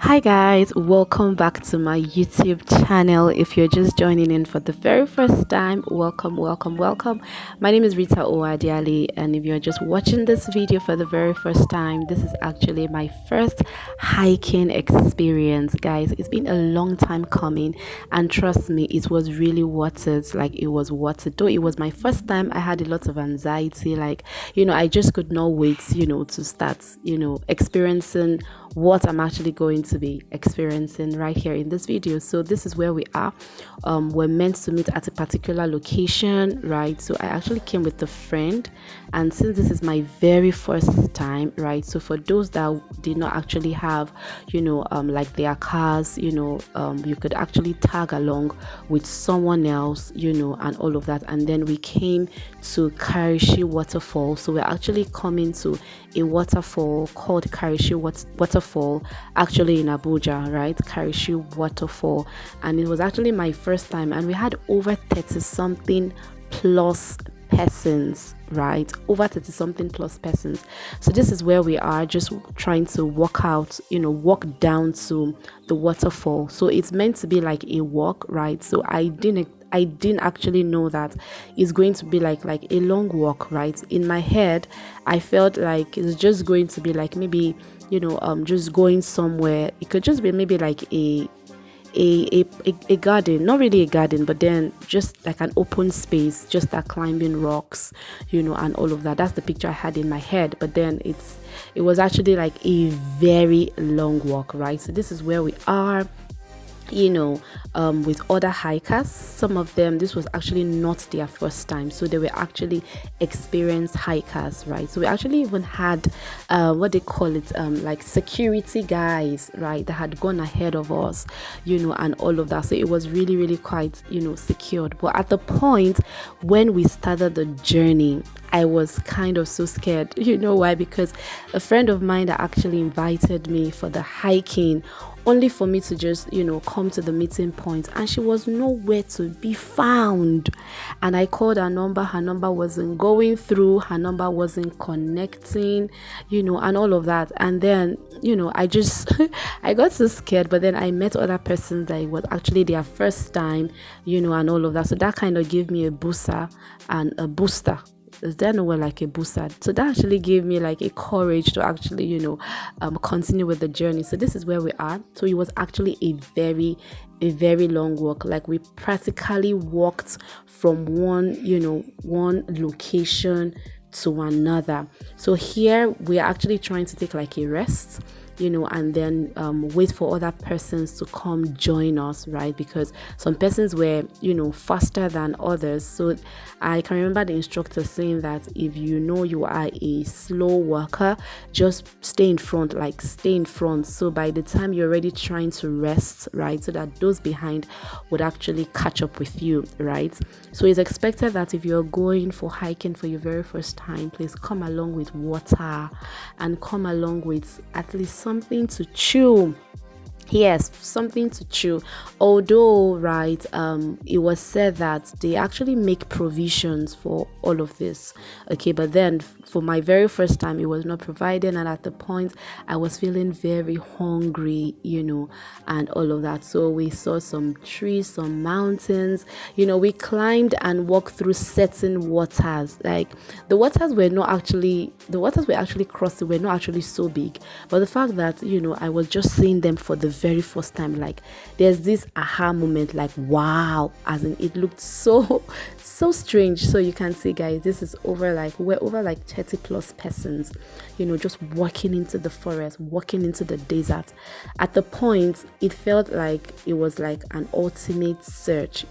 Hi guys, welcome back to my YouTube channel. If you're just joining in for the very first time, welcome. My name is Rita Owadiali, and if you're just watching this video for the very first time, this is actually my first hiking experience. Guys, it's been a long time coming, and trust me, it was really worth it. Like, it was worth it. Though it was my first time, I had a lot of anxiety. Like, I just could not wait, to start, experiencing what I'm actually going to be experiencing right here in this video. So this is where we are. We're meant to meet at a particular location, right? So I actually came with a friend, and since this is my very first time, right? So for those that did not actually have, like their cars, you could actually tag along with someone else, and all of that. And then we came to Karishi waterfall. So we're actually coming to a waterfall called Karishi waterfall, actually in Abuja, right? Karishi waterfall. And it was actually my first time, and we had over 30 something plus persons, right? Over 30 something plus persons. So this is where we are, just trying to walk down to the waterfall. So it's meant to be like a walk, right? So I didn't actually know that it's going to be like a long walk, right? In my head, I felt like it's just going to be like maybe, just going somewhere. It could just be maybe like a garden, not really a garden, but then just like an open space, just start climbing rocks, and all of that. That's the picture I had in my head. But then it was actually like a very long walk, right? So this is where we are, with other hikers. Some of them, this was actually not their first time, so they were actually experienced hikers, right? So we actually even had what they call it, like security guys, right, that had gone ahead of us, and all of that. So it was really, really quite, secured. But at the point when we started the journey, I was kind of so scared. You know why? Because a friend of mine that actually invited me for the hiking, only for me to just, come to the meeting point, and she was nowhere to be found. And I called her number wasn't going through, her number wasn't connecting, and all of that. And then, I just, I got so scared. But then I met other persons that it was actually their first time, and all of that. So that kind of gave me a booster and a booster. Is there nowhere like a booster? So that actually gave me like a courage to actually, continue with the journey. So this is where we are. So it was actually a very long walk. Like, we practically walked from one location to another. So here we are actually trying to take like a rest, and then wait for other persons to come join us, right? Because some persons were, faster than others. So I can remember the instructor saying that if you are a slow walker, just stay in front, like stay in front. So by the time you're already trying to rest, right, so that those behind would actually catch up with you, right? So it's expected that if you're going for hiking for your very first time, please come along with water and come along with at least something to chew. Yes, something to chew. Although, right, it was said that they actually make provisions for all of this. Okay, but then for my very first time, it was not provided, and at the point I was feeling very hungry, and all of that. So we saw some trees, some mountains. We climbed and walked through certain waters. Like, the waters were actually crossing were not actually so big, but the fact that I was just seeing them for the very first time, like, there's this aha moment, like, wow, as in it looked so strange. So you can see, guys, this is we're over like 30 plus persons, just walking into the forest, walking into the desert. At the point, it felt like it was like an ultimate search,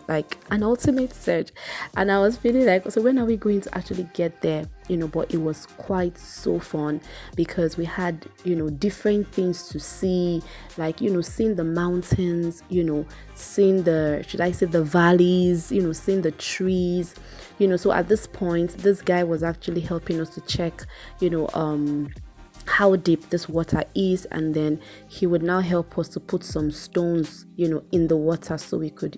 like an ultimate search. And I was feeling like, so when are we going to actually get there? But it was quite so fun because we had, different things to see, like, seeing the mountains, seeing the valleys, seeing the trees, so at this point, this guy was actually helping us to check, how deep this water is, and then he would now help us to put some stones, in the water so we could,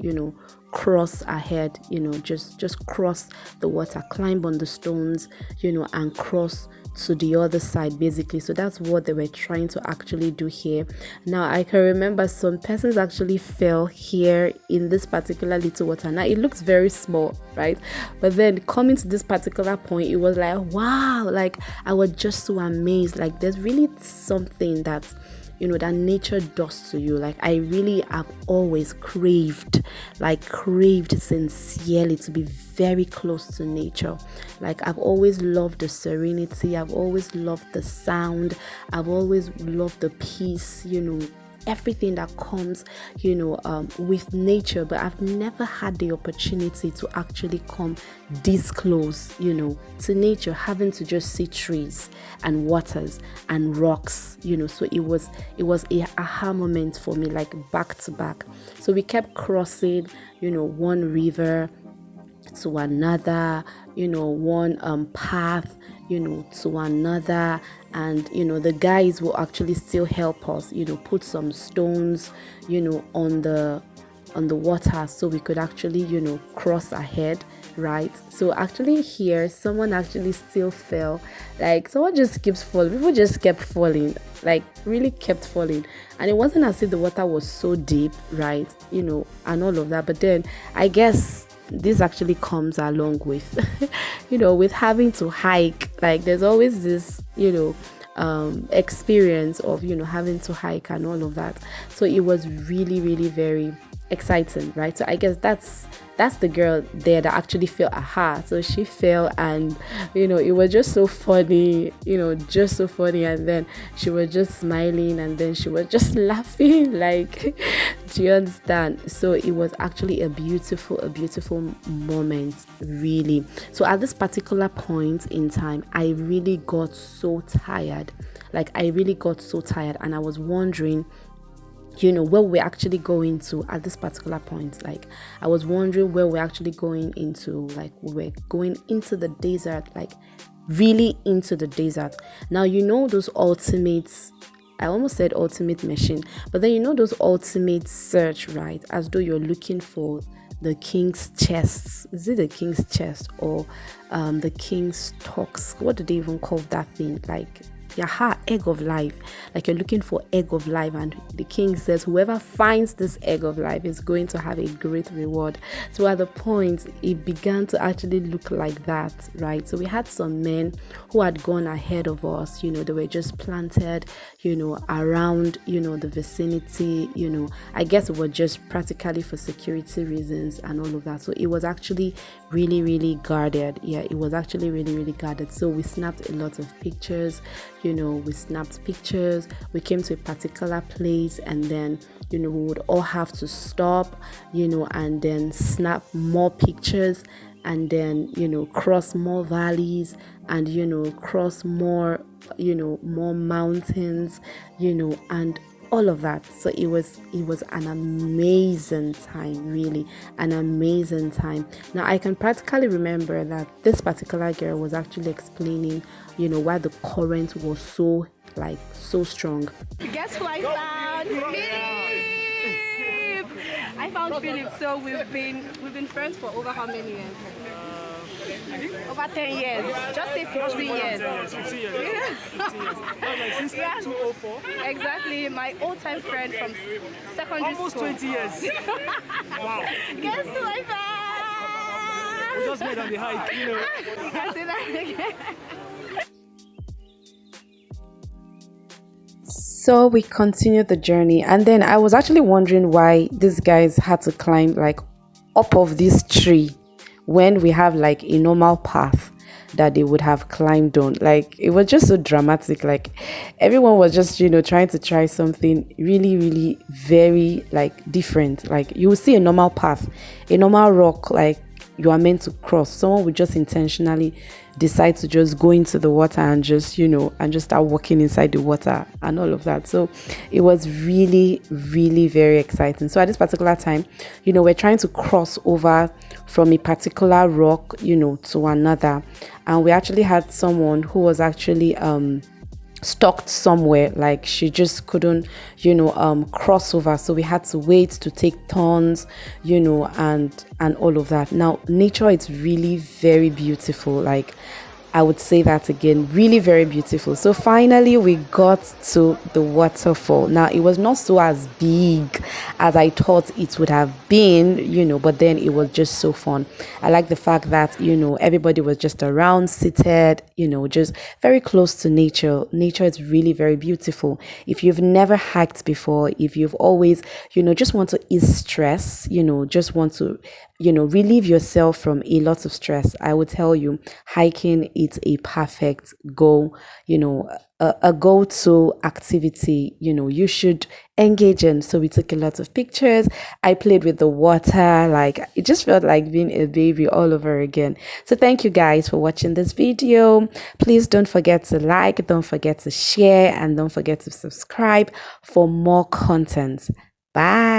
cross ahead, just cross the water, climb on the stones, and cross to the other side, basically. So that's what they were trying to actually do here. Now I can remember some persons actually fell here in this particular little water. Now it looks very small, right? But then coming to this particular point, it was like, wow, like I was just so amazed. Like there's really something that, that nature does to you. Like I really have always craved sincerely to be very close to nature. Like I've always loved the serenity, I've always loved the sound, I've always loved the peace, everything that comes with nature. But I've never had the opportunity to actually come this close to nature, having to just see trees and waters and rocks. So it was a aha moment for me, like back to back. So we kept crossing one river to another, one path to another. And the guys will actually still help us put some stones on the water, so we could actually cross ahead, right? So actually here someone actually still fell. Like someone just keeps falling, people just kept falling, like really kept falling. And it wasn't as if the water was so deep, right? And all of that. But then I guess this actually comes along with with having to hike. Like there's always this experience of having to hike and all of that. So it was really, really very exciting, right? So I guess that's the girl there that actually fell. Aha, so she fell, and it was just so funny, and then she was just smiling, and then she was just laughing, like do you understand? So it was actually a beautiful moment, really. So at this particular point in time, I really got so tired. And I was wondering where we're actually going to at this particular point. Like I was wondering where we're actually going into. Like we're going into the desert, like really into the desert. Now those ultimates, I almost said ultimate machine, but then those ultimate search, right? As though you're looking for the king's chests. Is it the king's chest or the king's stocks? What do they even call that thing? Like egg of life. Like you're looking for egg of life, and the king says whoever finds this egg of life is going to have a great reward. So at the point it began to actually look like that, right? So we had some men who had gone ahead of us. They were just planted around the vicinity. I guess it was just practically for security reasons and all of that. So it was actually really, really guarded. It was actually really, really guarded. So we snapped a lot of pictures. We snapped pictures. We came to a particular place, and then we would all have to stop and then snap more pictures, and then cross more valleys, and cross more more mountains, and all of that. So it was an amazing time, really an amazing time. Now I can practically remember that this particular girl was actually explaining why the current was so strong. Guess who I found? Philip! I found Philip. So we've been friends for over how many years? Over 10 years. Just say 15 years. 15 years. Yeah. 15 years. Like since 2004. Exactly. My old-time friend from secondary Almost school. 20 years. Wow. Guess who I found? We just made on the hike, You can say that again. So we continued the journey, and then I was actually wondering why these guys had to climb like up of this tree when we have like a normal path that they would have climbed on. Like it was just so dramatic. Like everyone was just trying to try something really, really very like different. Like you will see a normal path, a normal rock, like you are meant to cross. Someone would just intentionally decide to just go into the water and just and just start walking inside the water and all of that. So it was really, really very exciting. So at this particular time, we're trying to cross over from a particular rock to another, and we actually had someone who was actually stuck somewhere. Like she just couldn't cross over, so we had to wait to take turns and all of that. Now nature is really very beautiful. Like I would say that again. Really very beautiful. So finally we got to the waterfall. Now it was not so as big as I thought it would have been, but then it was just so fun. I like the fact that, everybody was just around, seated, just very close to nature. Nature is really very beautiful. If you've never hiked before, if you've always, just want to ease stress, just want to, relieve yourself from a lot of stress, I would tell you hiking is a perfect go, a go-to activity, you should engage in. So we took a lot of pictures. I played with the water. Like it just felt like being a baby all over again. So thank you guys for watching this video. Please don't forget to like, don't forget to share, and don't forget to subscribe for more content. Bye.